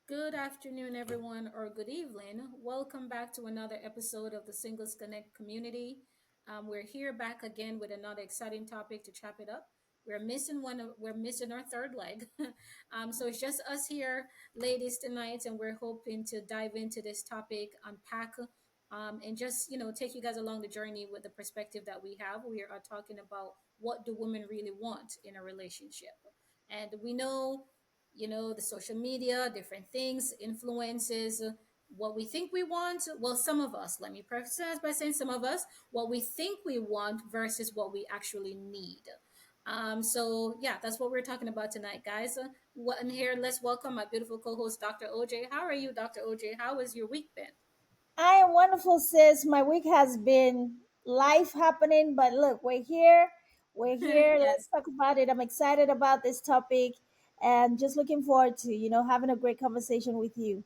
Good afternoon, everyone, or good evening. Welcome back to another episode of the Singles Connect community. We're here back again with another exciting topic to chop it up. We're missing our third leg. So it's just us here, ladies, tonight, and we're hoping to dive into this topic, unpack, and just take you guys along the journey with the perspective that we have. We are talking about what do women really want in a relationship, and we know the social media, different things, influences what we think we want. Well, some of us, let me preface this by saying some of us, what we think we want versus what we actually need. So yeah, that's what we're talking about tonight, guys. What in here? Let's welcome my beautiful co-host, Dr. OJ. How are you, Dr. OJ? How has your week been? I am wonderful, sis. My week has been life happening, but look, we're here. We're here. Let's Yes. talk about it. I'm excited about this topic and just looking forward to, having a great conversation with you.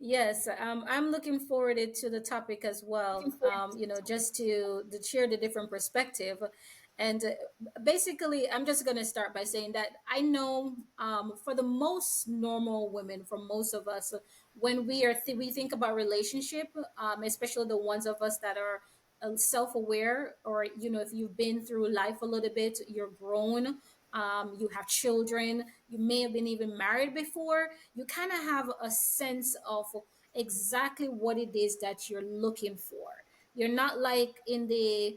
Yes, I'm looking forward to the topic as Looking well. forward to Just to share the different perspective, and basically, I'm just going to start by saying that I know, for the most normal women, for most of us, when we think about relationship, especially the ones of us that are self-aware, or if you've been through life a little bit, you're grown, you have children, you may have been even married before, you kind of have a sense of exactly what it is that you're looking for. You're not like in the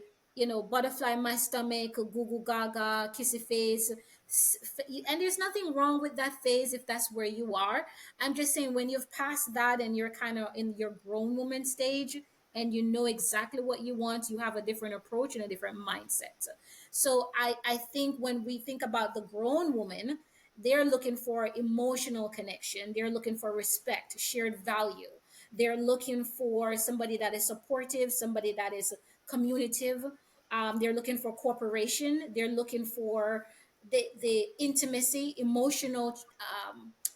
butterfly in my stomach, goo goo gaga, kissy face. And there's nothing wrong with that phase if that's where you are. I'm just saying, when you've passed that and you're kind of in your grown woman stage and you know exactly what you want, you have a different approach and a different mindset. So I think when we think about the grown woman, they're looking for emotional connection, they're looking for respect, shared value, they're looking for somebody that is supportive, somebody that is communicative. They're looking for cooperation, they're looking for the intimacy, emotional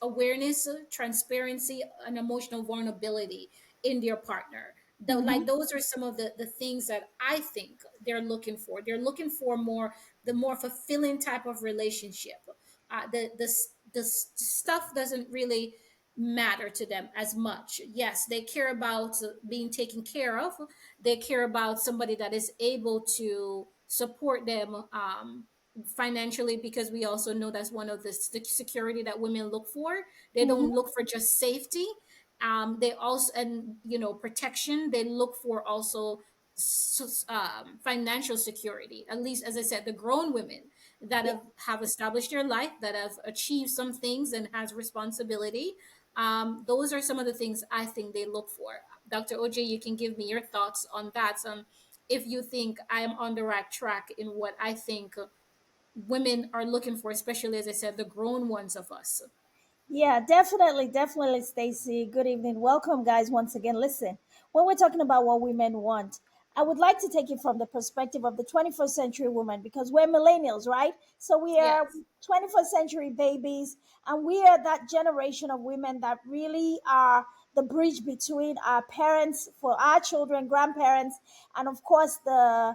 awareness, transparency, and emotional vulnerability in their partner. you. Like those are some of the things that I think they're looking for. They're looking for the more fulfilling type of relationship. The stuff doesn't really matter to them as much. Yes, they care about being taken care of. They care about somebody that is able to support them financially, because we also know that's one of the security that women look for. They Hmm. don't look for just safety. They also, and protection. They look for also financial security. At least, as I said, the grown women that Yeah. have established their life, that have achieved some things and has responsibility. Those are some of the things I think they look for. Dr. OJ, you can give me your thoughts on that. If you think I am on the right track in what I think women are looking for, especially, as I said, the grown ones of us. Yeah, definitely, definitely, Stacy. Good evening. Welcome, guys, once again. Listen, when we're talking about what women want, I would like to take it from the perspective of the 21st century woman because we're millennials, right? So we are Yes. 21st century babies, and we are that generation of women that really are the bridge between our parents for our children, grandparents, and of course the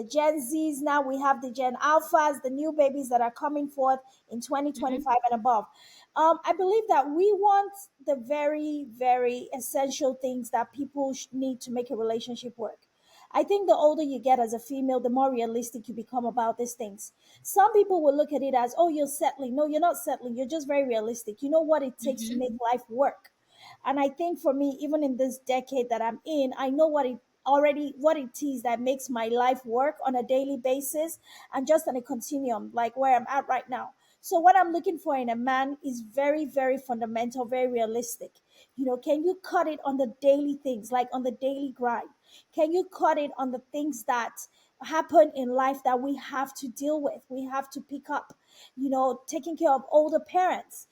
Gen Zs. Now we have the Gen Alphas, the new babies that are coming forth in Hmm. 2025 and above. I believe that we want the very, very essential things that people need to make a relationship work. I think the older you get as a female, the more realistic you become about these things. Some people will look at it as, oh, you're settling. No, you're not settling. You're just very realistic. You know what it takes to Hmm. make life work. And I think for me, even in this decade that I'm in, I know what it is that makes my life work on a daily basis and just on a continuum, like where I'm at right now. So what I'm looking for in a man is very, very fundamental, very realistic. Can you cut it on the daily things, like on the daily grind? Can you cut it on the things that happen in life that we have to deal with? We have to pick up, taking care of older parents,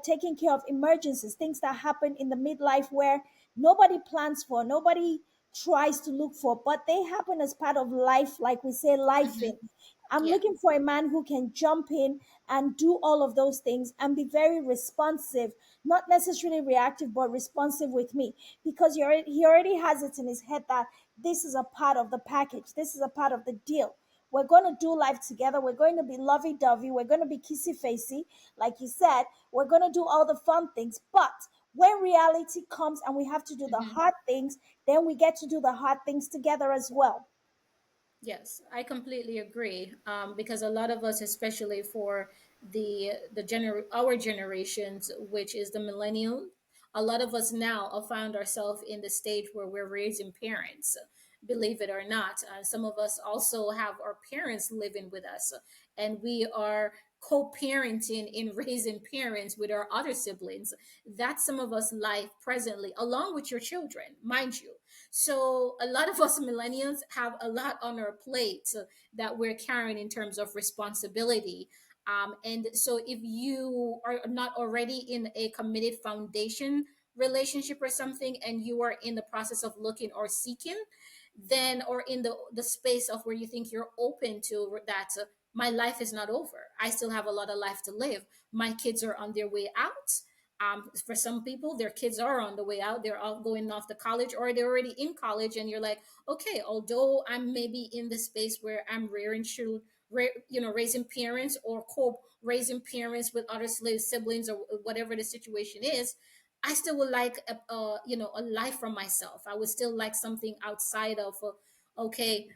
taking care of emergencies, things that happen in the midlife where nobody plans for, nobody tries to look for, but they happen as part of life, like we say, life in. Hmm. I'm Yeah. looking for a man who can jump in and do all of those things and be very responsive, not necessarily reactive, but responsive with me because he already has it in his head that this is a part of the package, this is a part of the deal. we're going to do life together, we're going to be lovey-dovey, we're going to be kissy-facey, like you said, we're going to do all the fun things. But when reality comes and we have to do the Mhm. hard things, then we get to do the hard things together as well. Yes, I completely agree. Because a lot of us, especially for our generations, which is the millennial, a lot of us now have found ourselves in the stage where we're raising parents. Believe it or not, some of us also have our parents living with us, and we are co-parenting in raising parents with our other siblings. That's some of us life presently, along with your children, mind you. So a lot of us millennials have a lot on our plate that we're carrying in terms of responsibility. And so if you are not already in a committed foundation relationship or something, and you are in the process of looking or seeking, then, or in the space of where you think you're open to that, my life is not over, I still have a lot of life to live, my kids are on their way out. For some people, their kids are on the way out. They're all going off to college, or they're already in college. And you're like, okay, although I'm maybe in the space where I'm rearing children, raising parents, or co-raising parents with other siblings, or whatever the situation is, I still would like a life for myself. I would still like something outside of okay,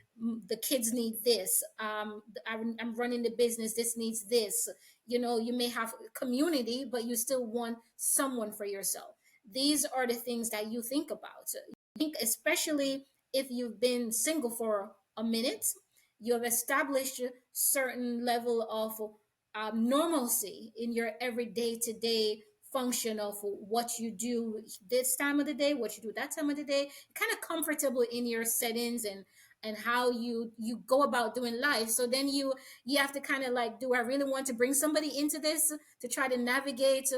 the kids need this. I'm running the business. This needs this. You may have community, but you still want someone for yourself. These are the things that you think about. Think, especially if you've been single for a minute, you have established a certain level of normalcy in your everyday to day function of what you do this time of the day, what you do that time of the day, kind of comfortable in your settings, and how you go about doing life. So then you have to kind of like, do I really want to bring somebody into this to try to navigate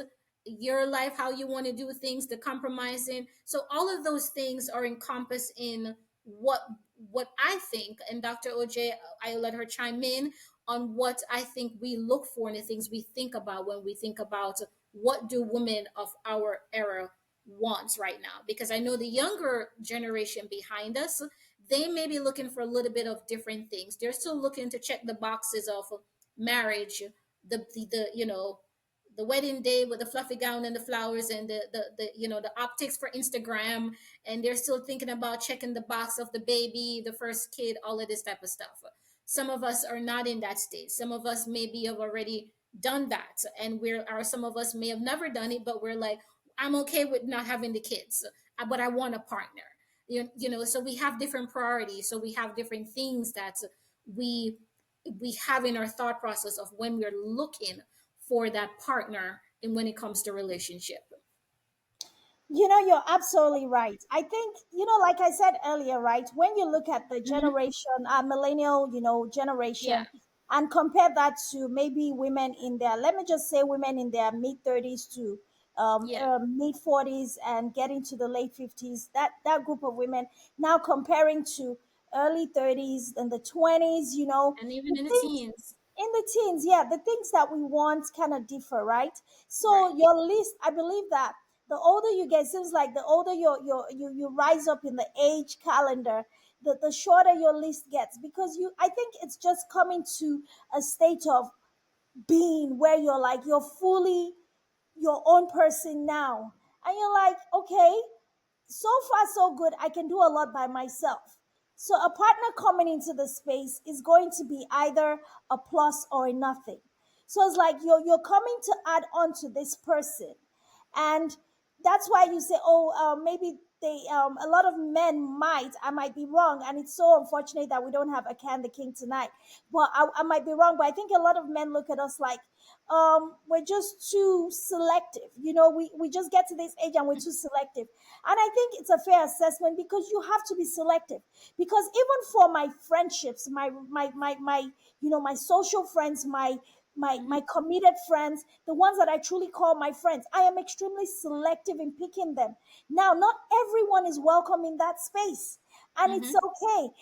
your life, how you want to do things, the compromising? So all of those things are encompassed in what I think. And Dr. OJ, I let her chime in on what I think we look for and the things we think about when we think about what do women of our era wants right now. Because I know the younger generation behind us, they may be looking for a little bit of different things. They're still looking to check the boxes of marriage, the wedding day with the fluffy gown and the flowers, and the optics for Instagram. And they're still thinking about checking the box of the baby, the first kid, all of this type of stuff. Some of us are not in that state. Some of us maybe have already done that, and some of us may have never done it, but we're like, I'm okay with not having the kids, but I want a partner. So we have different priorities. So we have different things that we we have in our thought process of when we're looking for that partner and when it comes to relationship. You're absolutely right. I think, like I said earlier, right? When you look at the Mhm. generation, millennial, Yeah. generation, and compare that to maybe women in their, let me just say, women in their mid 30s to Yeah. mid 40s and getting to the late 50s, that group of women, now comparing to early 30s and the 20s, And the even in the things teens. in the teens, yeah, the things that we want kind of differ, right? Right. So your list, I believe that the older you get, seems like the older you rise up in the age calendar, the shorter your list gets, because I think it's just coming to a state of being where you're like, you're fully your own person now, and you're like, okay, so far so good, I can do a lot by myself. So a partner coming into the space is going to be either a plus or a nothing. So it's like you're coming to add on to this person, and that's why you say, oh, maybe they a lot of men might, I might be wrong, and it's so unfortunate that we don't have a can the king tonight, but I might be wrong, but I think a lot of men look at us like, we're just too selective. We just get to this age and we're too selective. And I think it's a fair assessment, because you have to be selective. Because even for my friendships, my social friends, my Mhm. committed friends, the ones that I truly call my friends, I am extremely selective in picking them. Now, not everyone is welcome in that space. and it's Mm-hmm. okay,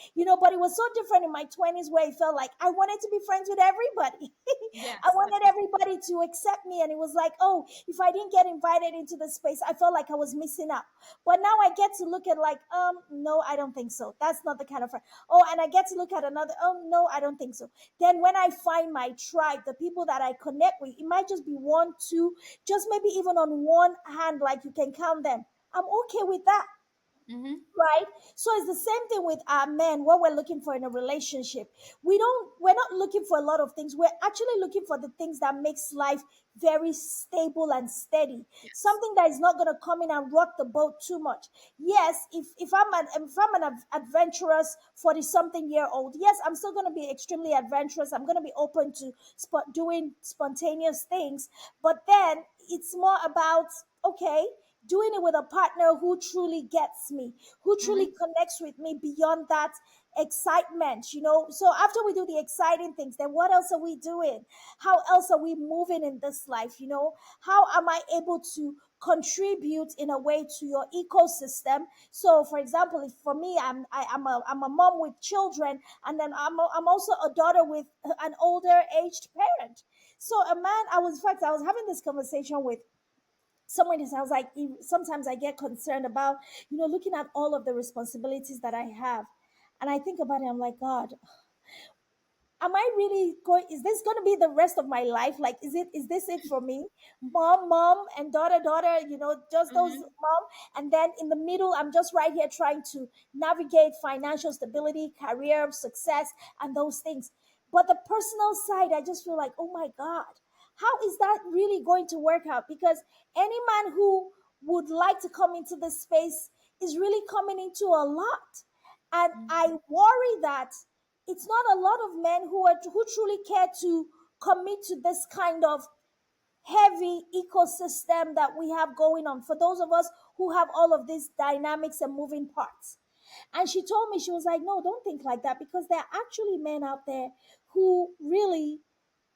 but it was so different in my 20s where it felt like I wanted to be friends with everybody. I Yes, wanted absolutely. everybody to accept me, and it was like, oh, if I didn't get invited into the space, I felt like I was missing out. But now I get to look at like, no, I don't think so. That's not the kind of friend. Oh, and I get to look at another, oh no, I don't think so. Then when I find my tribe, the people that I connect with, it might just be one, two, just maybe even on one hand, like you can count them. I'm okay with that. Mm-hmm. Right. So it's the same thing with our men, what we're looking for in a relationship. We're not looking for a lot of things. We're actually looking for the things that makes life very stable and steady. Yes. Something that is not going to come in and rock the boat too much. Yes, if I'm an adventurous 40 something year old, yes, I'm still going to be extremely adventurous. I'm going to be open to doing spontaneous things. But then it's more about, okay, doing it with a partner who truly gets me, who truly Mm-hmm. connects with me beyond that excitement. So after we do the exciting things, then what else are we doing? How else are we moving in this life? How am I able to contribute in a way to your ecosystem? So for example, if for me, I'm a mom with children, and then I'm also a daughter with an older aged parent. So a man, I was having this conversation with someone else. I was like, sometimes I get concerned about, looking at all of the responsibilities that I have. And I think about it, I'm like, God, am I really going, is this going to be the rest of my life? Like, is this it for me? Mom, and daughter, just those Mm-hmm. mom. And then in the middle, I'm just right here trying to navigate financial stability, career success, and those things. But the personal side, I just feel like, oh my God, how is that really going to work out? Because any man who would like to come into this space is really coming into a lot. And I worry that it's not a lot of men who truly care to commit to this kind of heavy ecosystem that we have going on, for those of us who have all of these dynamics and moving parts. And she told me, she was like, no, don't think like that, because there are actually men out there who really,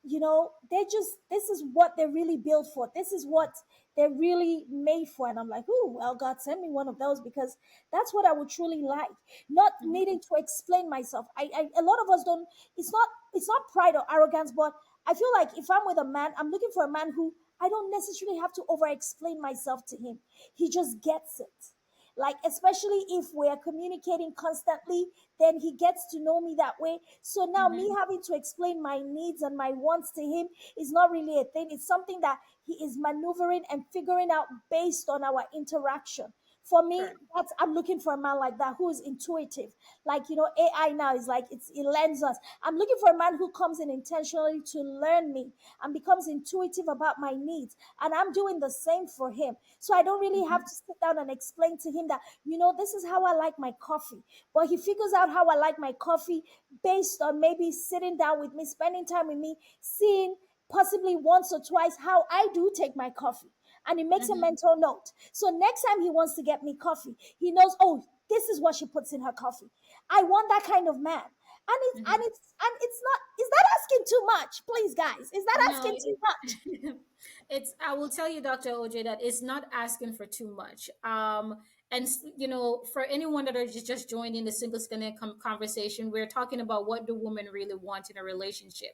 this is what they're really built for. This is what they're really made for. And I'm like, oh, well, God, send me one of those, because that's what I would truly like. Not Mm-hmm. needing to explain myself. A lot of us don't, it's not pride or arrogance, but I feel like if I'm with a man, I'm looking for a man who I don't necessarily have to over explain myself to him. He just gets it. Like, especially if we're communicating constantly, then he gets to know me that way. So now me Mm-hmm. having to explain my needs and my wants to him is not really a thing. It's something that he is maneuvering and figuring out based on our interaction. For me, Correct. I'm looking for a man like that who is intuitive. Like, AI now is like, it lends us. I'm looking for a man who comes in intentionally to learn me and becomes intuitive about my needs. And I'm doing the same for him. So I don't really have Mm-hmm. to sit down and explain to him that, this is how I like my coffee. But he figures out how I like my coffee based on maybe sitting down with me, spending time with me, seeing possibly once or twice how I do take my coffee. And he makes a Mm-hmm. mental note. So next time he wants to get me coffee, he knows, oh, this is what she puts in her coffee. I want that kind of man. And it's not, is that asking too much? Please, guys, is that No, asking too much? it's. I will tell you, Dr. OJ, that it's not asking for too much. And for anyone that are just joining the single connect conversation, we're talking about what do women really want in a relationship.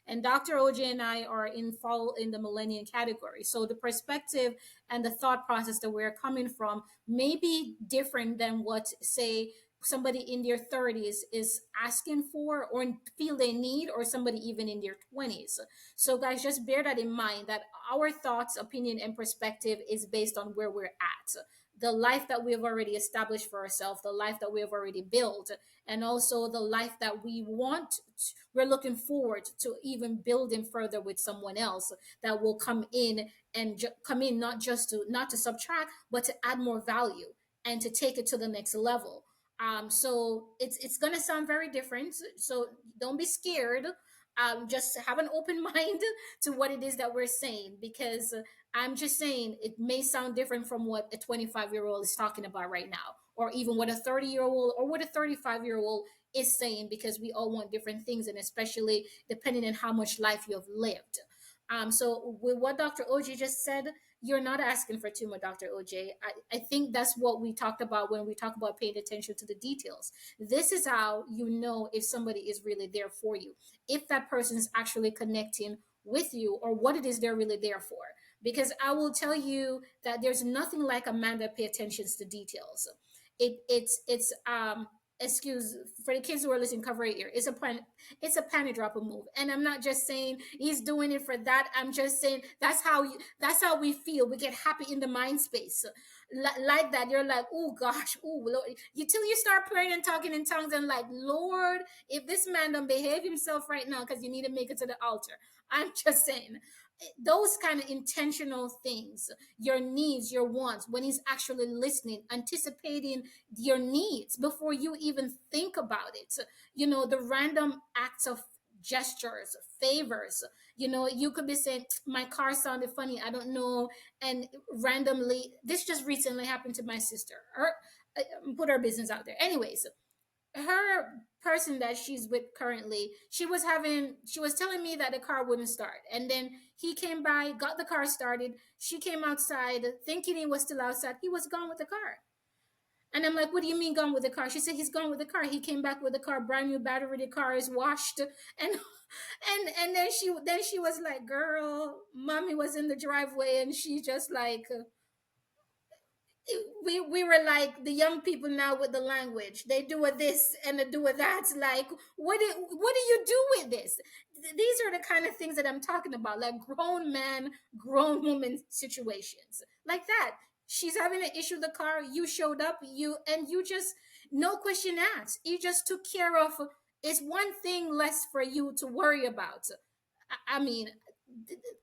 And Dr. OJ and I are fall in the millennium category, so the perspective and the thought process that we're coming from may be different than what, say, somebody in their 30s is asking for or feel they need, or somebody even in their 20s. So guys, just bear that in mind, that our thoughts, opinion, and perspective is based on where we're at, the life that we have already established for ourselves, the life that we have already built, and also the life that we're looking forward to even building further with someone else that will come in and come in, not to subtract, but to add more value and to take it to the next level. So it's gonna sound very different. So don't be scared. Just have an open mind to what it is that we're saying, because I'm just saying it may sound different from what a 25-year-old is talking about right now, or even what a 30-year-old or what a 35-year-old is saying, because we all want different things, and especially depending on how much life you have lived. So with what Dr. OJ just said, you're not asking for too much, Dr. OJ. I think that's what we talked about when we talk about paying attention to the details. This is how you know if somebody is really there for you, if that person is actually connecting with you, or what it is they're really there for. Because I will tell you that there's nothing like a man that pay attention to details. It's excuse for the kids who are listening, cover your ear. It's a panty dropper move, and I'm not just saying he's doing it for that. I'm just saying that's how we feel. We get happy in the mind space. Like that, you're like, oh gosh, oh Lord. You till you start praying and talking in tongues and like, Lord, if this man don't behave himself right now, because you need to make it to the altar. I'm just saying those kind of intentional things, your needs, your wants, when he's actually listening, anticipating your needs before you even think about it. The random acts of gestures, favors. You could be saying, my car sounded funny, I don't know. And randomly, this just recently happened to my sister. Put her business out there. Anyways, her person that she's with currently, she was telling me that the car wouldn't start, and then he came by, got the car started. She came outside thinking he was still outside. He was gone with the car. And I'm like, what do you mean gone with the car? She said he's gone with the car. He came back with the car, brand new battery, the car is washed. And then she was like, girl, mommy was in the driveway, and she just like, we were like the young people now with the language. They do a this and they do a that. Like, what do you do with this? These are the kind of things that I'm talking about, like grown man, grown woman situations like that. She's having an issue with the car. You showed up. You just, no question asked. You just took care of. It's one thing less for you to worry about. I mean,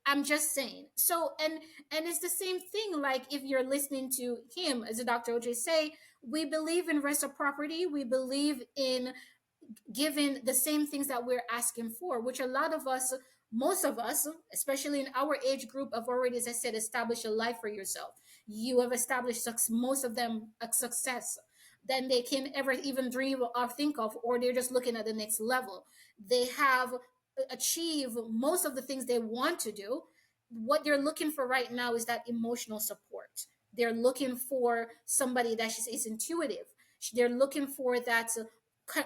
I'm just saying. So, and it's the same thing. Like if you're listening to him, as a Dr. OJ say, we believe in reciprocity. We believe in given the same things that we're asking for, which a lot of us, most of us, especially in our age group, have already, as I said, established a life for yourself. You have established most of them a success than they can ever even dream or think of, or they're just looking at the next level. They have achieved most of the things they want to do. What they're looking for right now is that emotional support. They're looking for somebody that is intuitive. They're looking for that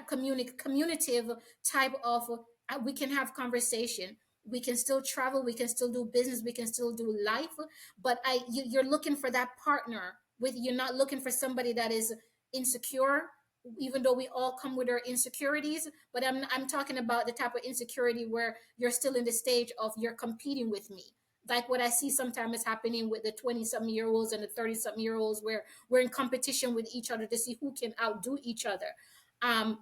communicative type of we can have conversation, we can still travel, we can still do business, we can still do life. But you're looking for that partner with, you're not looking for somebody that is insecure, even though we all come with our insecurities. But I'm talking about the type of insecurity where you're still in the stage of you're competing with me, like what I see sometimes is happening with the 20 something year olds and the 30 something year olds, where we're in competition with each other to see who can outdo each other. um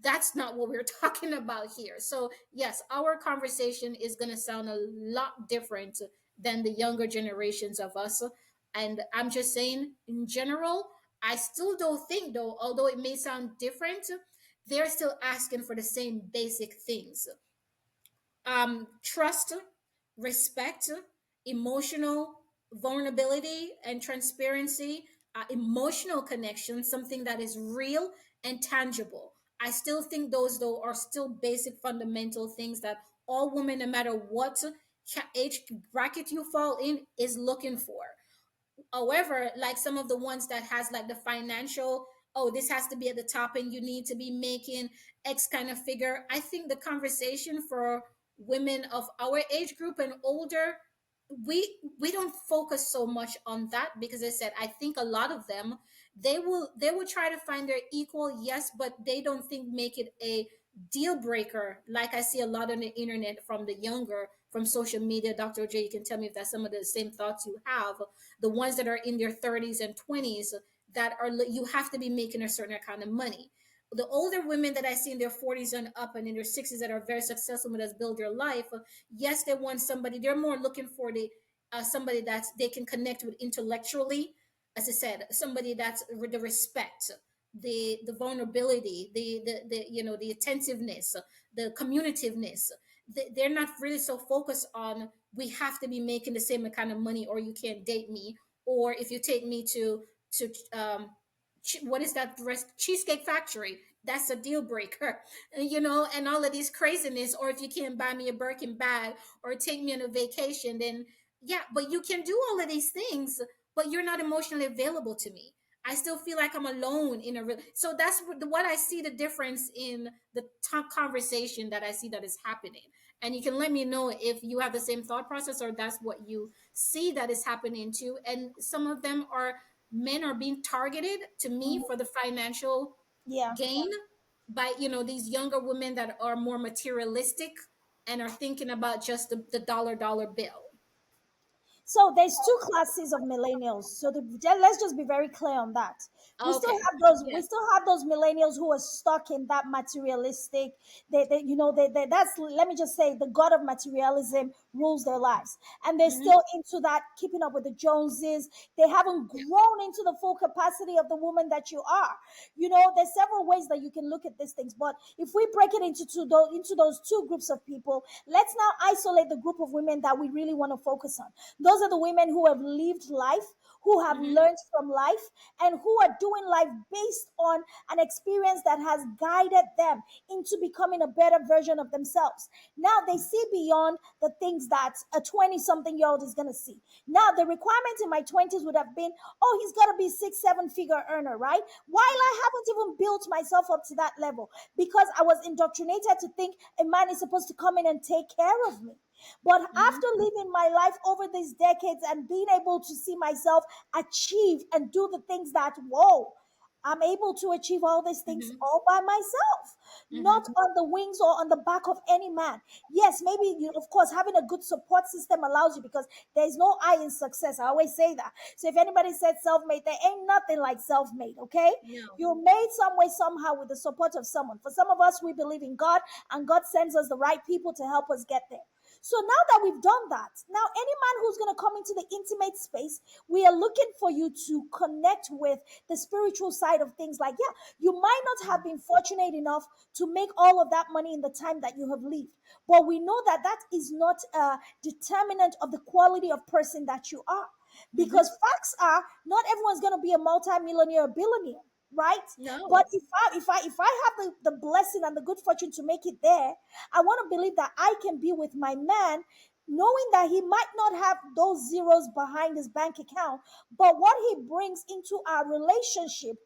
that's not what we're talking about here. So yes, our conversation is going to sound a lot different than the younger generations of us. And I'm just saying, in general, I still don't think, though, although it may sound different, they're still asking for the same basic things: trust, respect, emotional vulnerability and transparency, emotional connection, something that is real and tangible. I still think those, though, are still basic fundamental things that all women, no matter what age bracket you fall in, is looking for. However, like some of the ones that has like the financial, oh, this has to be at the top and you need to be making X kind of figure. I think the conversation for women of our age group and older, we don't focus so much on that, because I said I think a lot of them, they will try to find their equal, yes, but they don't think make it a deal breaker. Like I see a lot on the internet from the younger, from social media. Dr. J, you can tell me if that's some of the same thoughts you have. The ones that are in their 30s and 20s, that are, you have to be making a certain kind of money. The older women that I see in their 40s and up and in their 60s that are very successful and has built their life, yes, they want somebody, they're more looking for the somebody that they can connect with intellectually. As I said, somebody that's the respect, the vulnerability, the attentiveness, the communicativeness. They're not really so focused on, we have to be making the same kind of money or you can't date me, or if you take me to what is that rest Cheesecake Factory, that's a deal breaker. And all of these craziness. Or if you can't buy me a Birkin bag or take me on a vacation, then yeah, but you can do all of these things, but you're not emotionally available to me. I still feel like I'm alone in a real. So that's what I see the difference in the top conversation that I see that is happening. And you can let me know if you have the same thought process or that's what you see that is happening too. And some of them are, men are being targeted to me for the financial Yeah. gain by these younger women that are more materialistic and are thinking about just the dollar bill. So there's two classes of millennials. So let's just be very clear on that. We still Okay. have those. We Yes. still have those millennials who are stuck in that materialistic. That's, let me just say, the god of materialism rules their lives, and they're Hmm. still into that, keeping up with the Joneses. They haven't grown into the full capacity of the woman that you are. There's several ways that you can look at these things, but if we break it into those two groups of people, let's now isolate the group of women that we really want to focus on. Those are the women who have lived life, who have Hmm. learned from life, and who are doing life based on an experience that has guided them into becoming a better version of themselves. Now they see beyond the things that a 20 something year old is going to see. Now, the requirement in my 20s would have been, oh, he's got to be 6 7 figure earner, right? While I haven't even built myself up to that level, because I was indoctrinated to think a man is supposed to come in and take care of me. But Hmm. after living my life over these decades and being able to see myself achieve and do the things that, whoa, I'm able to achieve all these things Hmm. all by myself, not Hmm. on the wings or on the back of any man. Yes, maybe of course, having a good support system allows you, because there's no I in success. I always say that. So if anybody said self made, there ain't nothing like self made, okay? No. You're made some way, somehow, with the support of someone. For some of us, we believe in God, and God sends us the right people to help us get there. So now that we've done that, now any man who's going to come into the intimate space, we are looking for you to connect with the spiritual side of things. Like, yeah, you might not have been fortunate enough to make all of that money in the time that you have lived, but we know that that is not a determinant of the quality of person that you are. Hmm. Because facts are, not everyone's going to be a multi-millionaire or billionaire, right? But No. if I have the blessing and the good fortune to make it there, I want to believe that I can be with my man, knowing that he might not have those zeros behind his bank account, but what he brings into our relationship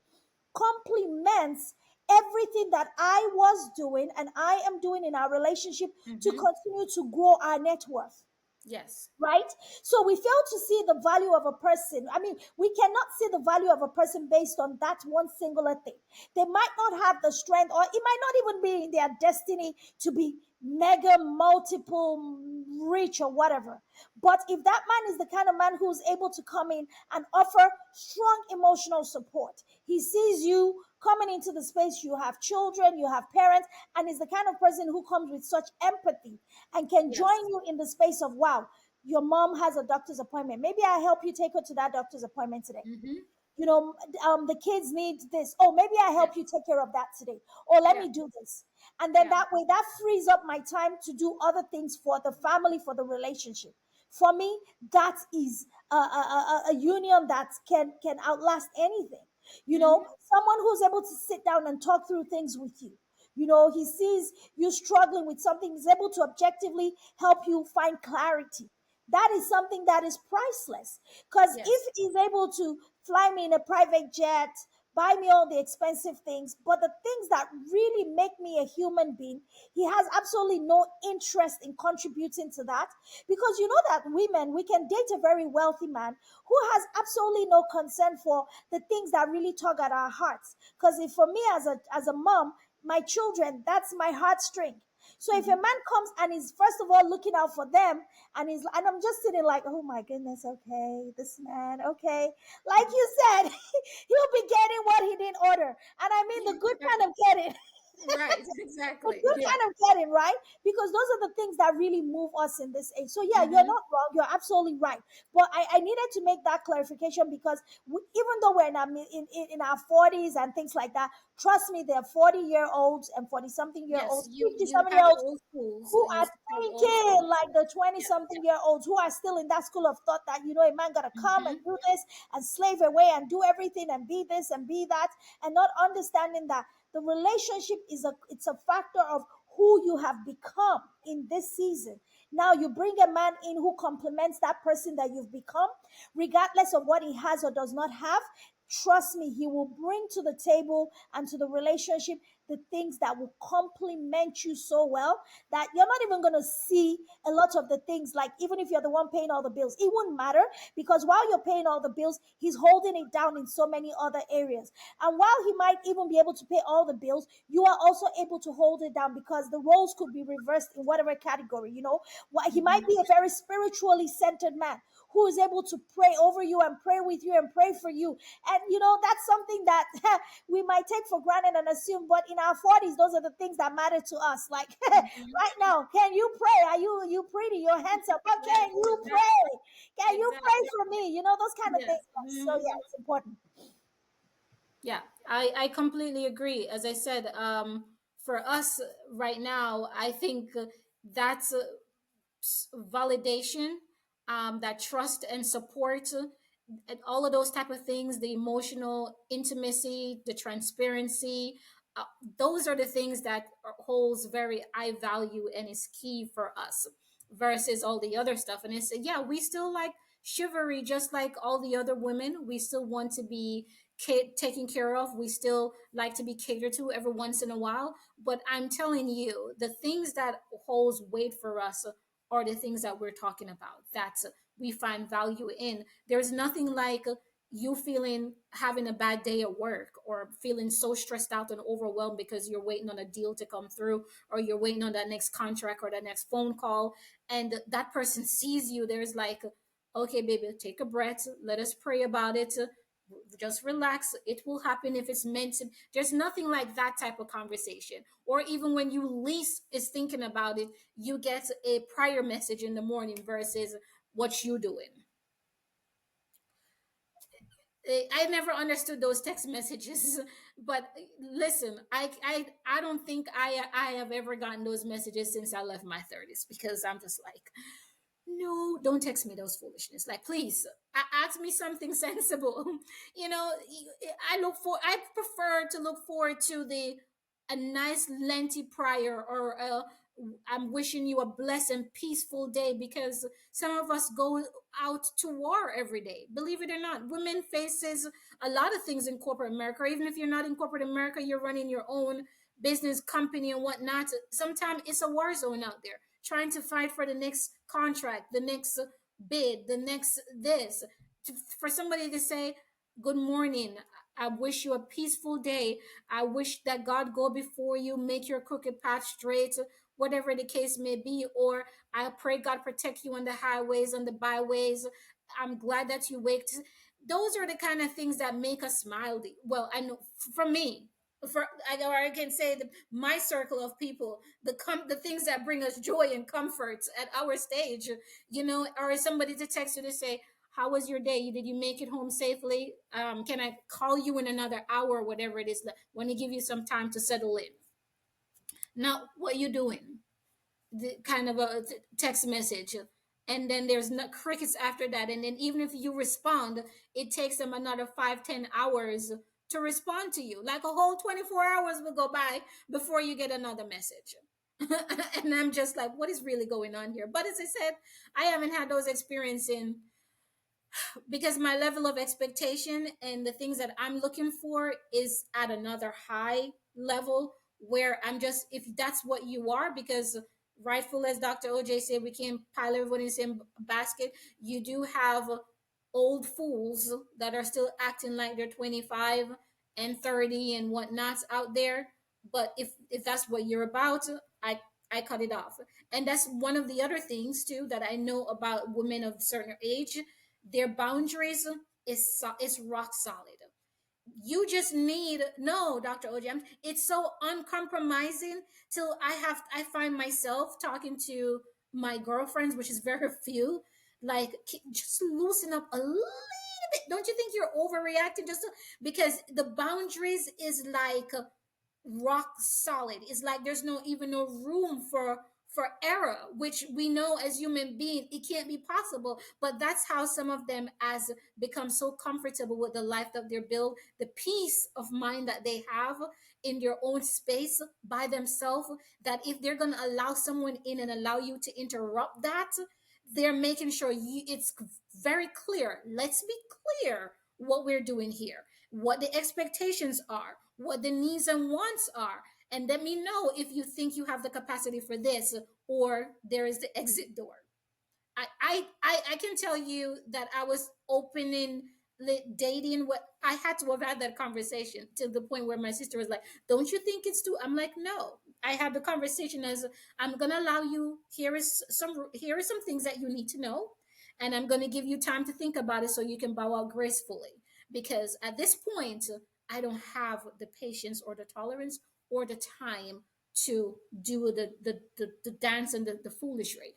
complements everything that I was doing and I am doing in our relationship to Hmm. continue to grow our net worth, Yes. right? So we fail to see the value of a person. I mean, we cannot see the value of a person based on that one singular thing. They might not have the strength, or it might not even be in their destiny to be mega multiple rich or whatever. But if that man is the kind of man who's able to come in and offer strong emotional support, he sees you coming into the space, you have children, you have parents, and is the kind of person who comes with such empathy and can join Yes. you in the space of, wow, your mom has a doctor's appointment. Maybe I help you take her to that doctor's appointment today. Hmm. The kids need this. Oh, maybe I Yeah. help you take care of that today. Or let Yeah. me do this. And then Yeah. that way, that frees up my time to do other things for the family, for the relationship. For me, that is a union that can outlast anything. Hmm. Someone who's able to sit down and talk through things with you. He sees you struggling with something, he's able to objectively help you find clarity. That is something that is priceless. Because Yes. if he's able to fly me in a private jet, buy me all the expensive things, but the things that really make me a human being, he has absolutely no interest in contributing to that. Because you know that women, we can date a very wealthy man who has absolutely no concern for the things that really tug at our hearts. Because if for me as a mom, my children, that's my heartstring. So if a Hmm. man comes and is first of all looking out for them, and I'm just sitting like, oh my goodness, okay, this man, okay, like you said, he'll be getting what he didn't order, and I mean the good kind of getting. Right. The Exactly. good Yeah. kind of getting, right? Because those are the things that really move us in this age. So yeah, you're Hmm. not wrong. You're absolutely right. But I needed to make that clarification because even though we're in our 40s and things like that, trust me, there are 40-year-olds and 40 something year Yes. olds, You 50 you something year have olds old schools. who You are support old thinking schools. like the 20 Yeah. something year olds who are still in that school of thought that, a man gotta come and Hmm. do this and slave away and do everything and be this and be that, and not understanding that The relationship is a factor of who you have become in this season. Now you bring a man in who complements that person that you've become, regardless of what he has or does not have. Trust me, he will bring to the table and to the relationship the things that will complement you so well that you're not even going to see a lot of the things. Like, even if you're the one paying all the bills, it wouldn't matter, because while you're paying all the bills, he's holding it down in so many other areas. And while he might even be able to pay all the bills, you are also able to hold it down, because the roles could be reversed in whatever category. He might be a very spiritually centered man who is able to pray over you and pray with you and pray for you. And that's something that we might take for granted and assume, but in our 40s, those are the things that matter to us. Like, Mhm. right now, can you pray? Are you pretty? Your hands up. But Yes, can you exactly. pray? Can you pray Exactly. for me? Those kind of things. Yes. So Mhm. yeah, it's important. Yeah, I completely agree. As I said, for us right now, I think that's validation, that trust and support, and all of those type of things, the emotional intimacy, the transparency, uh, those are the things that holds very high value and is key for us versus all the other stuff. And it's, yeah, we still like chivalry just like all the other women. We still want to be taken care of. We still like to be catered to every once in a while. But I'm telling you, the things that holds weight for us are the things that we're talking about, that we find value in. There's nothing like you feeling having a bad day at work, or feeling so stressed out and overwhelmed because you're waiting on a deal to come through, or you're waiting on that next contract or that next phone call, and that person sees you. There's like, okay, baby, take a breath, let us pray about it, just relax, it will happen if it's meant to. There's nothing like that type of conversation. Or even when you least is thinking about it, you get a prior message in the morning versus what you doing. I never understood those text messages, but listen, I don't think I have ever gotten those messages since I left my 30s, because I'm just like, no, don't text me those foolishness. Like, please, ask me something sensible. I prefer to look forward to the a nice lengthy prayer, or I'm wishing you a blessed and peaceful day, because some of us go out to war every day. Believe it or not, women faces a lot of things in corporate America. Even if you're not in corporate America, you're running your own business company and whatnot. Sometimes it's a war zone out there, trying to fight for the next contract, the next bid, the next this. For somebody to say, good morning, I wish you a peaceful day. I wish that God go before you, make your crooked path straight, whatever the case may be. Or I pray God protect you on the highways, on the byways. I'm glad that you waked. Those are the kind of things that make us smile. Well, I know for me, or I can say that my circle of people, the things that bring us joy and comfort at our stage, or somebody to text you to say, how was your day? Did you make it home safely? Can I call you in another hour, whatever it is? Want to give you some time to settle in. Now, what you doing? The kind of a text message, and then there's no crickets after that. And then even if you respond, it takes them another 5-10 hours to respond to you. Like a whole 24 hours will go by before you get another message. And I'm just like, what is really going on here? But as I said, I haven't had those experiences, because my level of expectation and the things that I'm looking for is at another high level, where I'm just, if that's what you are, because rightful as Dr. OJ said, we can't pile everyone in the same basket. You do have old fools that are still acting like they're 25 and 30 and whatnots out there. But if that's what you're about, I cut it off. And that's one of the other things too that I know about women of a certain age. Their boundaries is rock solid. You just need, no, Dr. OJ, it's so uncompromising till I find myself talking to my girlfriends, which is very few, like, just loosen up a little bit. Don't you think you're overreacting because the boundaries is like rock solid. It's like there's no room for error, which we know as human beings it can't be possible. But that's how some of them as become so comfortable with the life that they're built, the peace of mind that they have. in your own space by themselves, that if they're going to allow someone in and allow you to interrupt that, they're making sure it's very clear. Let's be clear what we're doing here, what the expectations are, what the needs and wants are, and let me know if you think you have the capacity for this, or there is the exit door. I can tell you that I was opening dating. What I had to have had that conversation to the point where my sister was like, "Don't you think it's too?" I'm like, "No." I had the conversation as, I'm gonna allow you. Here is some things that you need to know, and I'm gonna give you time to think about it so you can bow out gracefully. Because at this point, I don't have the patience or the tolerance or the time to do the dance and the foolery.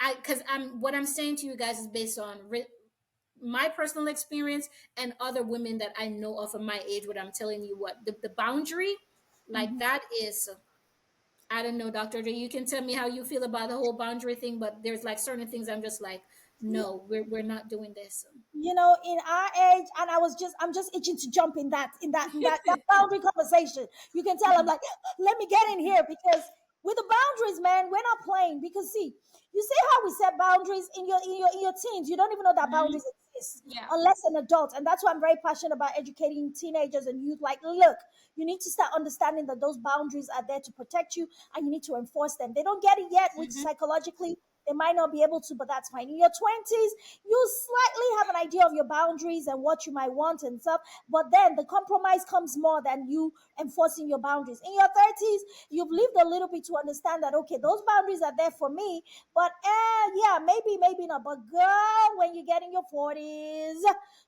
I Because I'm what I'm saying to you guys is based on my personal experience and other women that I know of my age. What I'm telling you, what the boundary, like that is. I don't know, Dr. J. You can tell me how you feel about the whole boundary thing, but there's like certain things I'm just like, no, we're not doing this. In our age, and I'm just itching to jump in that boundary conversation. You can tell I'm like, let me get in here, because with the boundaries, man, we're not playing. Because see, you see how we set boundaries in your teens. You don't even know that Mhm. boundaries exist Yeah. unless an adult. And that's why I'm very passionate about educating teenagers and youth. Like, look, you need to start understanding that those boundaries are there to protect you, and you need to enforce them. They don't get it yet, which Hmm. psychologically they might not be able to, but that's fine. In your 20s, you slightly have an idea of your boundaries and what you might want and stuff, but then the compromise comes more than you enforcing your boundaries. In your 30s, you've lived a little bit to understand that, okay, those boundaries are there for me, but yeah, maybe not. But girl, when you get in your 40s,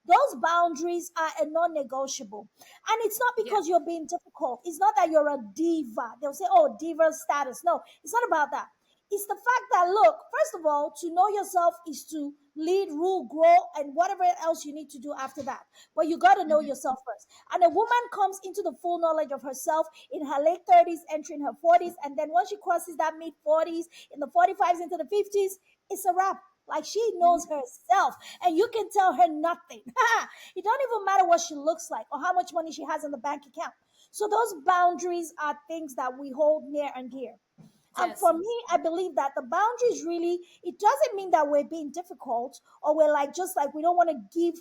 those boundaries are a non negotiable. And it's not Yeah. because you're being difficult, it's not that you're a diva. They'll say, oh, diva status. No, it's not about that. It's the fact that, look, first of all, to know yourself is to lead, rule, grow, and whatever else you need to do after that. But you got to know Hmm. yourself first. And a woman comes into the full knowledge of herself in her late 30s, entering her 40s. And then once she crosses that mid 40s, in the 45s, into the 50s, it's a wrap. Like, she knows Hmm. herself, and you can tell her nothing. It don't even matter what she looks like or how much money she has in the bank account. So those boundaries are things that we hold near and dear. And Yes. for me, I believe that the boundaries really, it doesn't mean that we're being difficult or we're like, just like we don't want to give,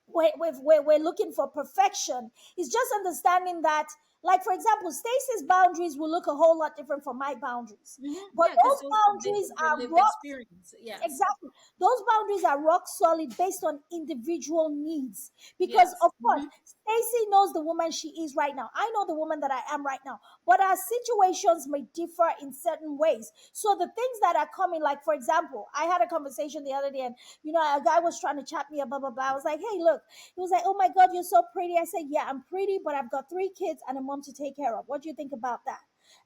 we're looking for perfection. It's just understanding that, like, for example, Stacey's boundaries will look a whole lot different from my boundaries. Hmm. But Yeah, because those those boundaries their are lived rock. experience. Yes. Exactly. Those boundaries are rock solid based on individual needs. Because, Yes. of course, Hmm. Stacy knows the woman she is right now. I know the woman that I am right now. But our situations may differ in certain ways. So the things that are coming, like, for example, I had a conversation the other day, and, a guy was trying to chat me up, blah, blah, blah. I was like, hey, look. He was like, oh my God, you're so pretty. I said, yeah, I'm pretty, but I've got 3 kids and a mom to take care of. What do you think about that?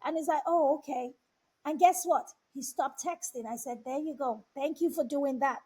And he's like, oh, okay. And guess what? He stopped texting. I said, there you go. Thank you for doing that.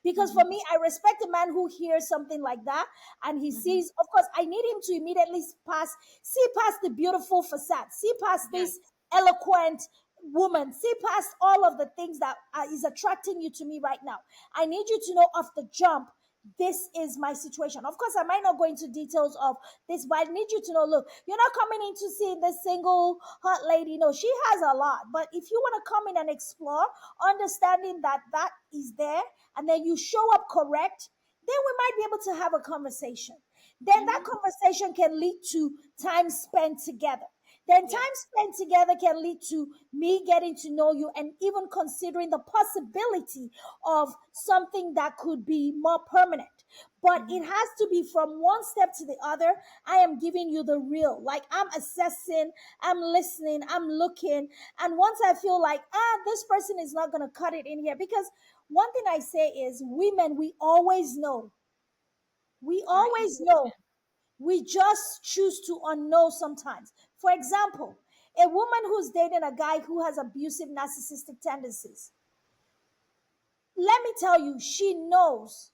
Because for Hmm. me, I respect a man who hears something like that and he Hmm. sees, of course, I need him to immediately see past the beautiful facade, see past Yes. this eloquent woman, see past all of the things that is attracting you to me right now. I need you to know off the jump, this is my situation. Of course, I might not go into details of this, but I need you to know, look, you're not coming in to see this single hot lady. No, she has a lot. But if you want to come in and explore, understanding that that is there, and then you show up correct, then we might be able to have a conversation. Then that Hmm. conversation can lead to time spent together. Then Yeah. time spent together can lead to me getting to know you and even considering the possibility of something that could be more permanent. But it Hmm. has to be from one step to the other. I am giving you the real. Like, I'm assessing, I'm listening, I'm looking. And once I feel like, this person is not going to cut it in here. Because one thing I say is, women, we always know. We Our always know. intuition. We just choose to unknow sometimes. For example, a woman who's dating a guy who has abusive narcissistic tendencies, let me tell you, she knows.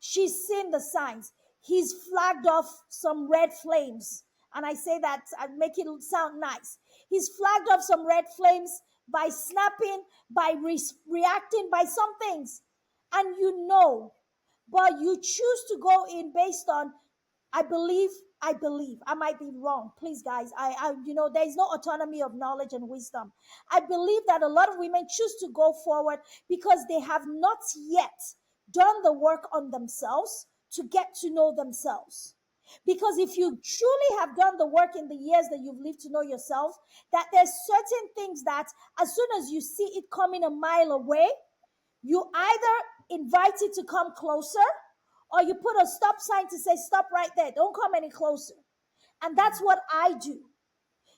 She's seen the signs. He's flagged off some red flames. And I say that I make it sound nice. He's flagged off some red flames by snapping, by reacting, by some things. And you know, but you choose to go in based on, I believe, I believe. I might be wrong. Please, guys. There is no autonomy of knowledge and wisdom. I believe that a lot of women choose to go forward because they have not yet done the work on themselves to get to know themselves. Because if you truly have done the work in the years that you've lived to know yourself, that there's certain things that as soon as you see it coming a mile away, you either invite it to come closer or you put a stop sign to say, stop right there, don't come any closer. And that's Mhm. what I do.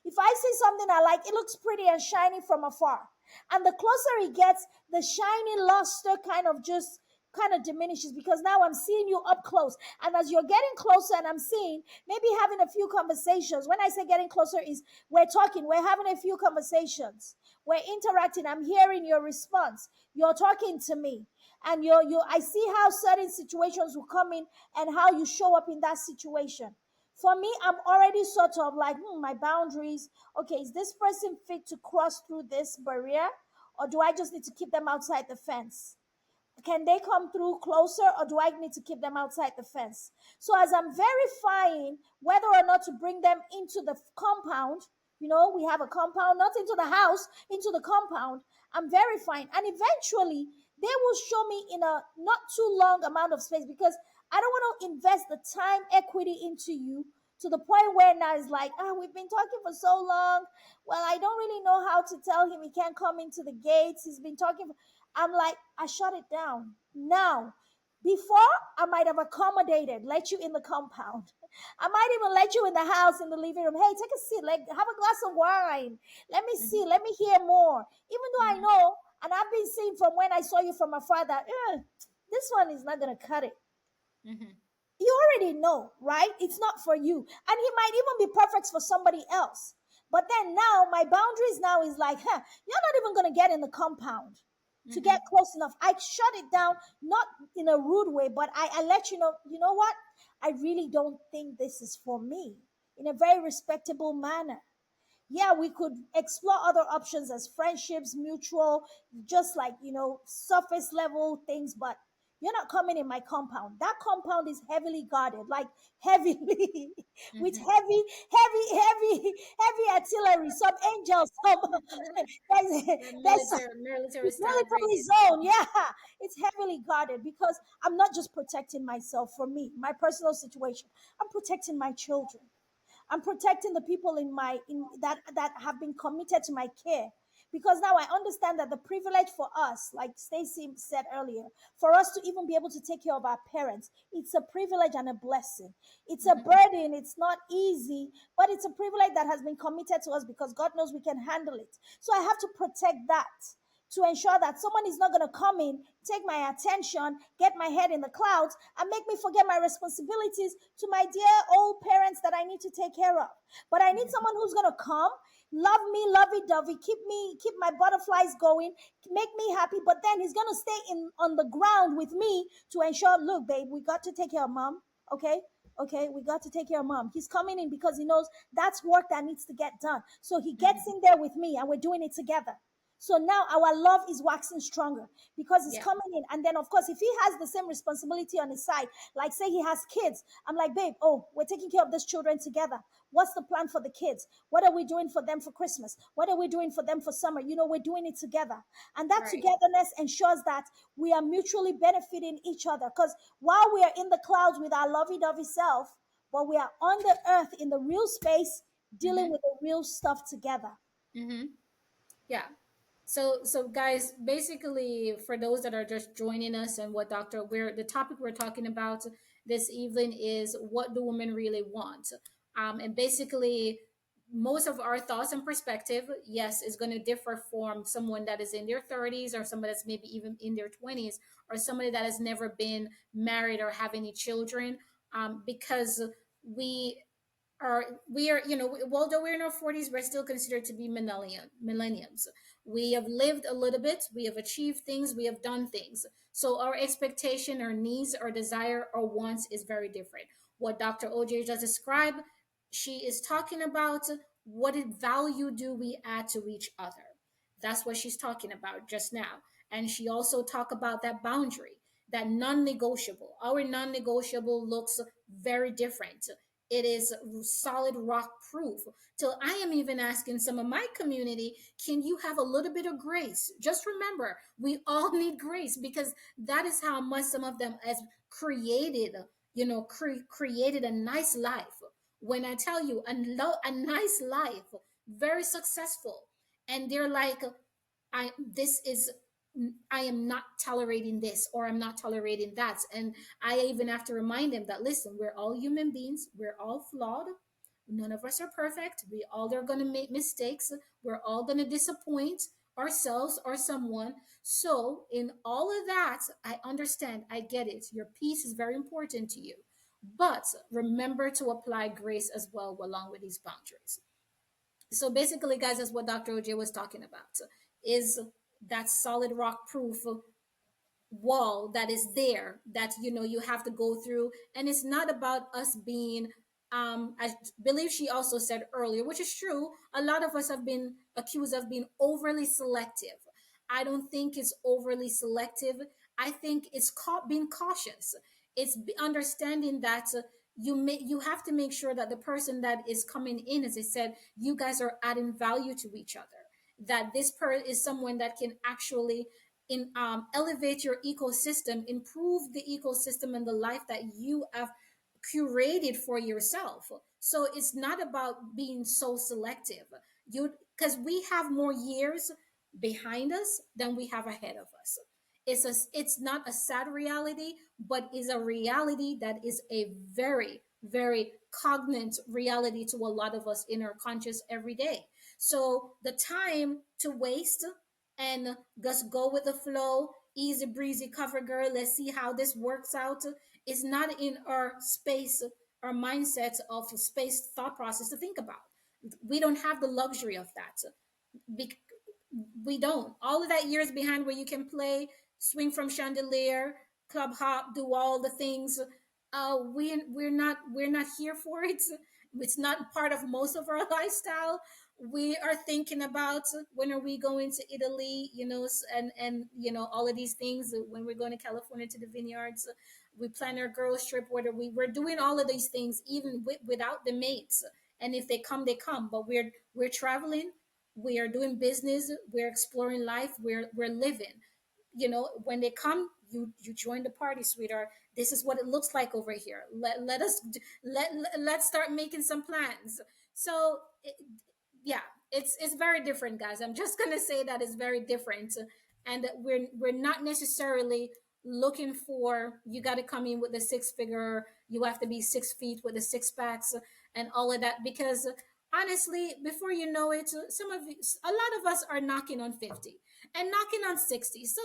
If I see something I like, it looks pretty and shiny from afar. And the closer it gets, the shiny luster kind of diminishes because now I'm seeing you up close. And as you're getting closer and I'm seeing, maybe having a few conversations. When I say getting closer is we're talking, we're having a few conversations. We're interacting. I'm hearing your response. You're talking to me. And I see how certain situations will come in and how you show up in that situation. For me, I'm already sort of like, my boundaries. Okay, is this person fit to cross through this barrier? Or do I just need to keep them outside the fence? Can they come through closer or do I need to keep them outside the fence? So as I'm verifying whether or not to bring them into the compound, we have a compound, not into the house, into the compound, I'm verifying. And eventually they will show me in a not too long amount of space because I don't want to invest the time equity into you to the point where now it's like, we've been talking for so long. Well, I don't really know how to tell him he can't come into the gates. He's been talking. I'm like, I shut it down. Now, before I might have accommodated, let you in the compound. I might even let you in the house, in the living room. Hey, take a seat, like have a glass of wine. Let me see, Mhm. let me hear more. Even though I Mhm. know, and I've been seeing from when I saw you from afar that this one is not gonna cut it. Mhm. You already know, right? It's not for you. And he might even be perfect for somebody else. But then now my boundaries now is like, you're not even going to get in the compound to get Mhm. close enough. I shut it down, not in a rude way, but I let you know what? I really don't think this is for me in a very respectable manner. Yeah, we could explore other options as friendships, mutual, just like, surface level things, but you're not coming in my compound. That compound is heavily guarded, like heavily, with Mhm. heavy artillery, some angels, some The there's some military style military rated. zone. Yeah, it's heavily guarded because I'm not just protecting myself for me, my personal situation. I'm protecting my children. I'm protecting the people in that have been committed to my care. Because now I understand that the privilege for us, like Stacy said earlier, for us to even be able to take care of our parents, it's a privilege and a blessing. It's a Mhm. burden. It's not easy, but it's a privilege that has been committed to us because God knows we can handle it. So I have to protect that to ensure that someone is not going to come in, take my attention, get my head in the clouds, and make me forget my responsibilities to my dear old parents that I need to take care of. But I need Mhm. someone who's going to come, love me, lovey dovey, keep my butterflies going, make me happy. But then he's going to stay in on the ground with me to ensure, look, babe, we got to take care of mom. Okay. Okay, we got to take care of mom. He's coming in because he knows that's work that needs to get done. So he gets Mhm. in there with me and we're doing it together. So now our love is waxing stronger because it's Yeah. coming in. And then, of course, if he has the same responsibility on his side, like say he has kids, I'm like, babe, oh, we're taking care of these children together. What's the plan for the kids? What are we doing for them for Christmas? What are we doing for them for summer? We're doing it together. And that Right. togetherness ensures that we are mutually benefiting each other. Because while we are in the clouds with our lovey dovey self, but we are on the earth in the real space dealing Mhm. with the real stuff together. Mhm. Yeah. So guys, basically for those that are just joining us and what Dr. we're the topic we're talking about this evening is what do women really want? And basically most of our thoughts and perspective, yes, is going to differ from someone that is in their 30s or somebody that's maybe even in their 20s or somebody that has never been married or have any children, because we we are although we're in our 40s, we're still considered to be millenniums. We have lived a little bit, we have achieved things, we have done things, so our expectation, our needs, our desire, our wants is very different. What Dr. OJ just described, she is talking about what value do we add to each other. That's what she's talking about just now. And she also talked about that boundary, that non-negotiable. Our non-negotiable looks very different It is solid rock proof. Till I am even asking some of my community, can you have a little bit of grace? Just remember, we all need grace, because that is how much some of them has created, created a nice life. When I tell you a nice life, very successful, and they're like, I this is I am not tolerating this, or I'm not tolerating that. And I even have to remind them that, listen, we're all human beings, we're all flawed. None of us are perfect. We all are going to make mistakes. We're all going to disappoint ourselves or someone. So, in all of that, I understand, I get it. Your peace is very important to you. But remember to apply grace as well along with these boundaries. So basically, guys, that's what Dr. OJ was talking about, is that solid rock proof wall that is there, that you have to go through. And it's not about us being, I believe she also said earlier, which is true, a lot of us have been accused of being overly selective. I don't think it's overly selective. I think it's being cautious. It's understanding that, you have to make sure that the person that is coming in, as I said, you guys are adding value to each other, that this is someone that can actually elevate your ecosystem, improve the ecosystem and the life that you have curated for yourself. So it's not about being so selective. You Because we have more years behind us than we have ahead of us. It's not a sad reality, but is a reality that is a very, very cognate reality to a lot of us in our conscious every day. So the time to waste and just go with the flow, easy breezy, cover girl, let's see how this works out, is not in our space, our mindset of space thought process to think about. We don't have the luxury of that. Be- we don't. All of that years behind where you can play, swing from chandelier, club hop, do all the things. We're not here for it. It's not part of most of our lifestyle. We are thinking about when are we going to Italy, and all of these things. When we're going to California to the vineyards, we plan our girls trip. Whether we're doing all of these things even without the mates. And if they come, they come. But we're traveling, we are doing business, we're exploring life, we're living. When they come, you join the party, sweetheart. This is what it looks like over here. Let us let's start making some plans. So yeah, it's very different, guys. I'm just gonna say that it's very different, and we're not necessarily looking for, you got to come in with the six figure, you have to be 6 feet with the six packs and all of that, because honestly, before you know it, a lot of us are knocking on 50 and knocking on 60. So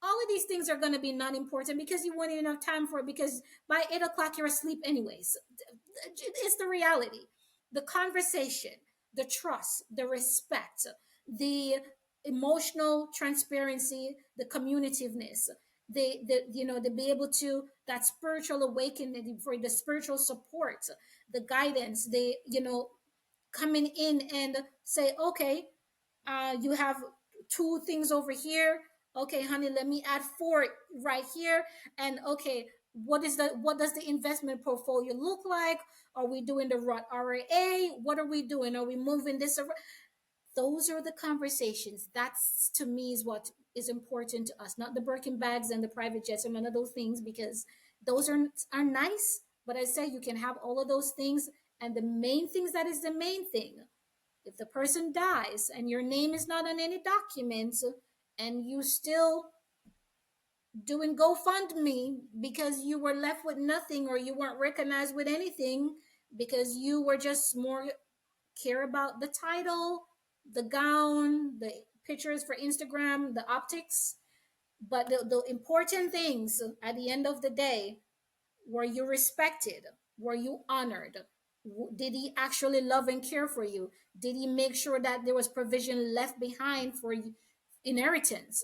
all of these things are going to be not important because you won't even have time for it, because by 8 o'clock you're asleep anyways. It's the reality. The conversation, the trust, the respect, the emotional transparency, the communicativeness, to be able to, that spiritual awakening, for the spiritual support, the guidance, coming in and say, okay, you have two things over here. Okay, honey, let me add four right here. And okay, what does the investment portfolio look like? Are we doing the Roth RA? What are we doing? Are we moving this around? Those are the conversations. That's, to me, is what is important to us, not the Birkin bags and the private jets or none of those things, because those are nice. But I say you can have all of those things, and the main things, that is the main thing. If the person dies and your name is not on any documents, and you still doing GoFundMe because you were left with nothing, or you weren't recognized with anything, because you were just more care about the title, the gown, the pictures for Instagram, the optics. But the important things at the end of the day, were you respected? Were you honored? Did he actually love and care for you? Did he make sure that there was provision left behind for inheritance?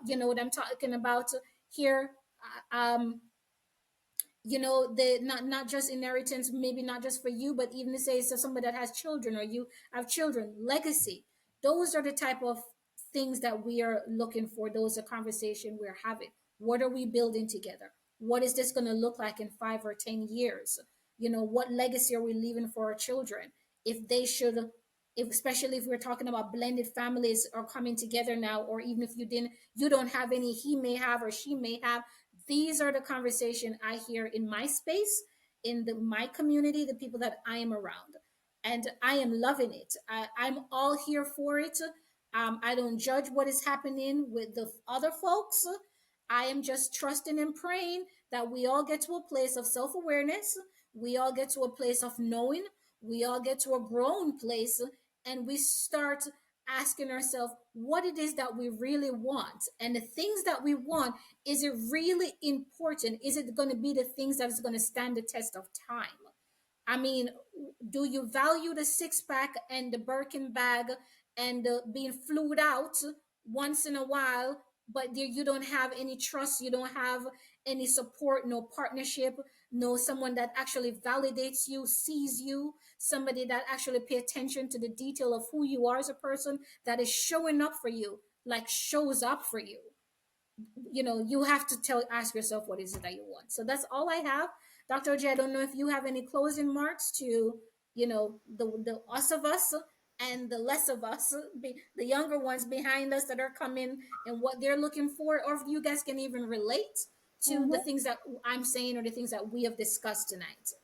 You know what I'm talking about here? Um, the not just inheritance, maybe not just for you, but even to say, so somebody that has children, or you have children, legacy. Those are the type of things that we are looking for. Those are conversation we're having. What are we building together? What is this going to look like in 5 or 10 years? what legacy are we leaving for our children? If they should, if especially if we're talking about blended families are coming together now, or even if you don't have any, he may have or she may have. These are the conversation I hear in my space, in my community, the people that I am around, and I am loving it. I'm all here for it. I don't judge what is happening with the other folks. I am just trusting and praying that we all get to a place of self awareness. We all get to a place of knowing. We all get to a grown place, and we start asking ourselves what it is that we really want. And the things that we want, is it really important? Is it going to be the things that is going to stand the test of time? I mean, do you value the six pack and the Birkin bag and being flued out once in a while, but there you don't have any trust, you don't have any support, no partnership, no someone that actually validates you, sees you, somebody that actually pay attention to the detail of who you are as a person, that is showing up for you, like shows up for you. You have to ask yourself what is it that you want. So that's all I have. Dr. J, I don't know if you have any closing marks to the us of us and the less of us, the younger ones behind us that are coming, and what they're looking for, or if you guys can even relate to the Mhm. things that I'm saying or the things that we have discussed tonight.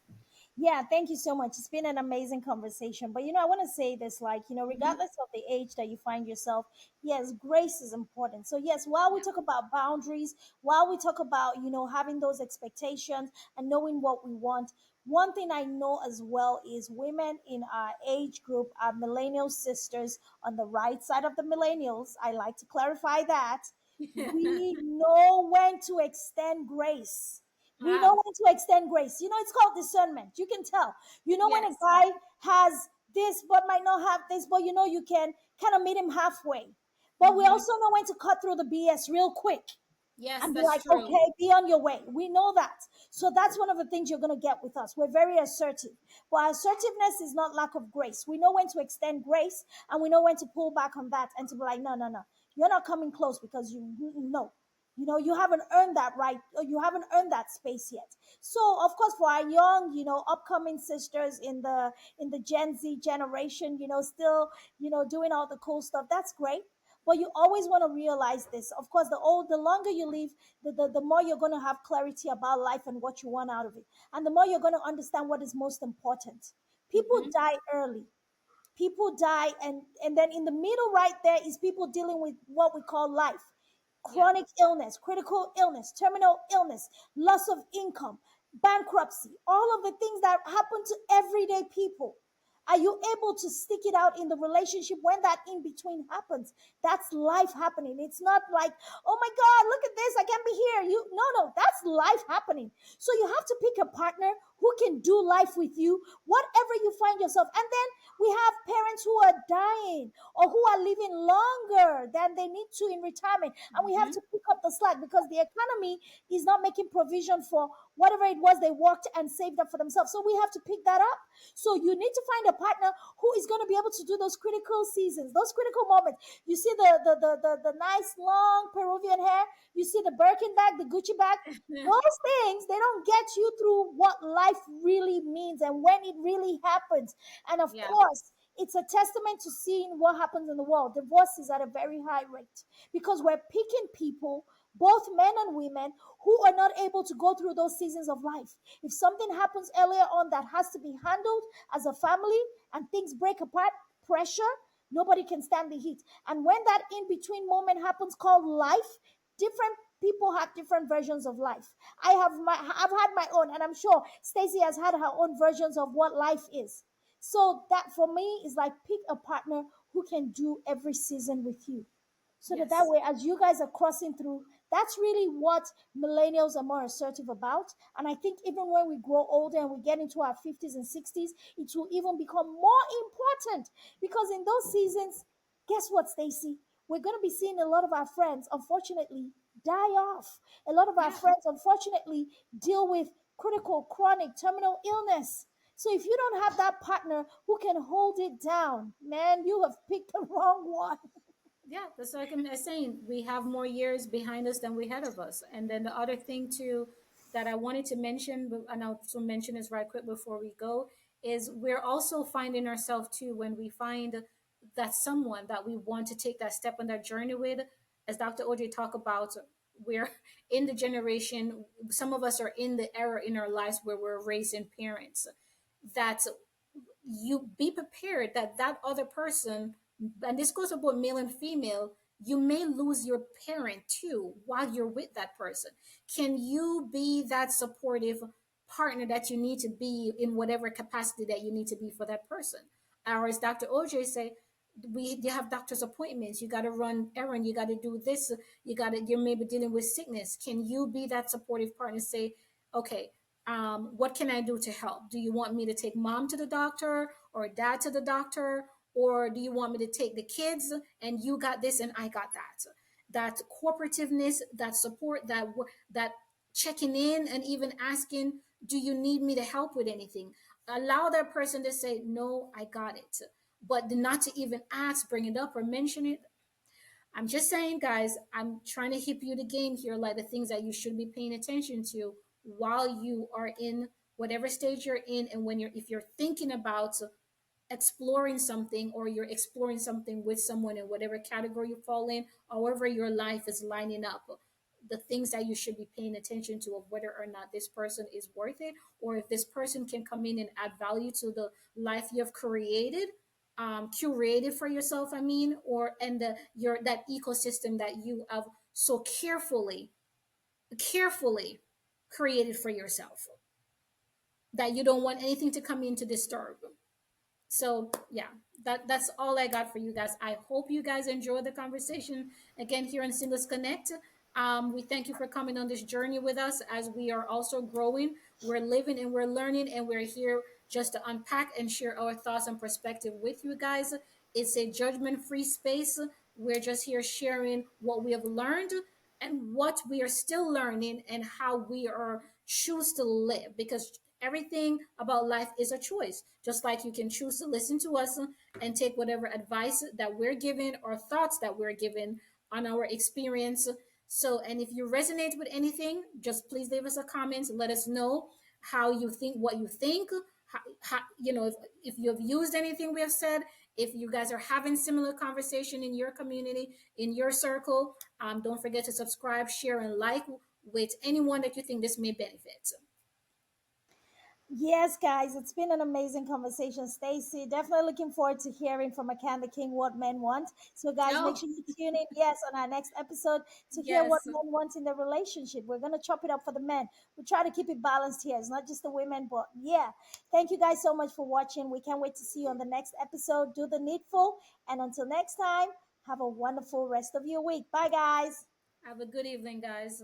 Yeah, thank you so much. It's been an amazing conversation. But I want to say this, like, Hmm. regardless of the age that you find yourself, yes, grace is important. So yes, while we Yeah. talk about boundaries, while we talk about, having those expectations and knowing what we want, one thing I know as well is women in our age group, our millennial sisters on the right side of the millennials. I like to clarify that. We know when to extend grace. We know Wow. when to extend grace. It's called discernment. You can tell. You know when a Yes. guy has this but might not have this, but you can kind of meet him halfway. But we Hmm. also know when to cut through the BS real quick Yes, and be that's like, true. okay, be on your way. We know that. So that's one of the things you're going to get with us. We're very assertive. But assertiveness is not lack of grace. We know when to extend grace and we know when to pull back on that and to be like, no, no, no. You're not coming close because no. You haven't earned that right, or you haven't earned that space yet. So of course for our young, upcoming sisters in the Gen Z generation, still, doing all the cool stuff, that's great. But you always want to realize this. Of course, the longer you live, the more you're going to have clarity about life and what you want out of it. And the more you're going to understand what is most important. People Hmm. die early. People die, and then in the middle right there is people dealing with what we call life. Yeah. Chronic illness, critical illness, terminal illness, loss of income, bankruptcy, all of the things that happen to everyday people. Are you able to stick it out in the relationship when that in between happens? That's life happening. It's not like, oh my God, look at this, I can't be here. No, that's life happening. So you have to pick a partner who can do life with you, whatever you find yourself. And then we have parents who are dying or who are living longer than they need to in retirement. And we have Hmm. to pick up the slack because the economy is not making provision for whatever it was they worked and saved up for themselves. So we have to pick that up. So you need to find a partner who is going to be able to do those critical seasons, those critical moments. You see the nice long Peruvian hair, you see the Birkin bag, the Gucci bag. Those things, they don't get you through what life really means and when it really happens. And of Yeah. course, it's a testament to seeing what happens in the world. Divorce is at a very high rate because we're picking people, both men and women, who are not able to go through those seasons of life. If something happens earlier on that has to be handled as a family and things break apart, pressure, nobody can stand the heat. And when that in between moment happens called life, different people have different versions of life. I've had my own, and I'm sure Stacey has had her own versions of what life is. So that for me is like pick a partner who can do every season with you. So that Yes. way, as you guys are crossing through, that's really what millennials are more assertive about. And I think even when we grow older and we get into our 50s and 60s, it will even become more important because in those seasons, guess what, Stacy? We're going to be seeing a lot of our friends, unfortunately, die off. A lot of our Yeah. friends, unfortunately, deal with critical, chronic, terminal illness. So if you don't have that partner who can hold it down, man, you have picked the wrong one. Yeah, that's like I'm saying. We have more years behind us than we had of us. And then the other thing too that I wanted to mention, and I'll also mention this right quick before we go, is we're also finding ourselves too when we find that someone that we want to take that step on that journey with, as Dr. OJ talked about, we're in the generation, some of us are in the era in our lives where we're raising parents, that you be prepared that that other person, and this goes about male and female, you may lose your parent too while you're with that person. Can you be that supportive partner that you need to be in whatever capacity that you need to be for that person? Or as Dr. OJ say, we you have doctor's appointments, you got to run errand, you got to do this, you got to, you're maybe dealing with sickness. Can you be that supportive partner, say, okay, what can I do to help? Do you want me to take mom to the doctor or dad to the doctor? Or do you want me to take the kids and you got this and I got that? That cooperativeness, that support, that checking in and even asking, do you need me to help with anything? Allow that person to say, no, I got it. But not to even ask, bring it up, or mention it. I'm just saying, guys, I'm trying to hip you the game here, like the things that you should be paying attention to while you are in whatever stage you're in, and when you're, if you're thinking about exploring something, or you're exploring something with someone in whatever category you fall in, however your life is lining up, the things that you should be paying attention to of whether or not this person is worth it, or if this person can come in and add value to the life you have created, curated for yourself, I mean, or and the your that ecosystem that you have so carefully created for yourself, that you don't want anything to come in to disturb. So yeah, that's all I got for you guys. I hope you guys enjoy the conversation again here in Singles Connect. We thank you for coming on this journey with us as we are also growing. We're living and we're learning, and we're here just to unpack and share our thoughts and perspective with you guys. It's a judgment-free space. We're just here sharing what we have learned and what we are still learning, and how we are choose to live, because everything about life is a choice. Just like you can choose to listen to us and take whatever advice that we're given or thoughts that we're given on our experience. So, and if you resonate with anything, just please leave us a comment. Let us know how you think, what you think, you know, if you have used anything we have said, if you guys are having similar conversation in your community, in your circle, don't forget to subscribe, share, and like with anyone that you think this may benefit. Yes, guys, it's been an amazing conversation, Stacy. Definitely looking forward to hearing from a Candy King what men want. So, guys, make Oh, sure you tune in, yes, on our next episode to hear what yes. men want in the relationship. We're going to chop it up for the men. We try to keep it balanced here. It's not just the women, but yeah. Thank you guys so much for watching. We can't wait to see you on the next episode. Do the needful. And until next time, have a wonderful rest of your week. Bye, guys. Have a good evening, guys.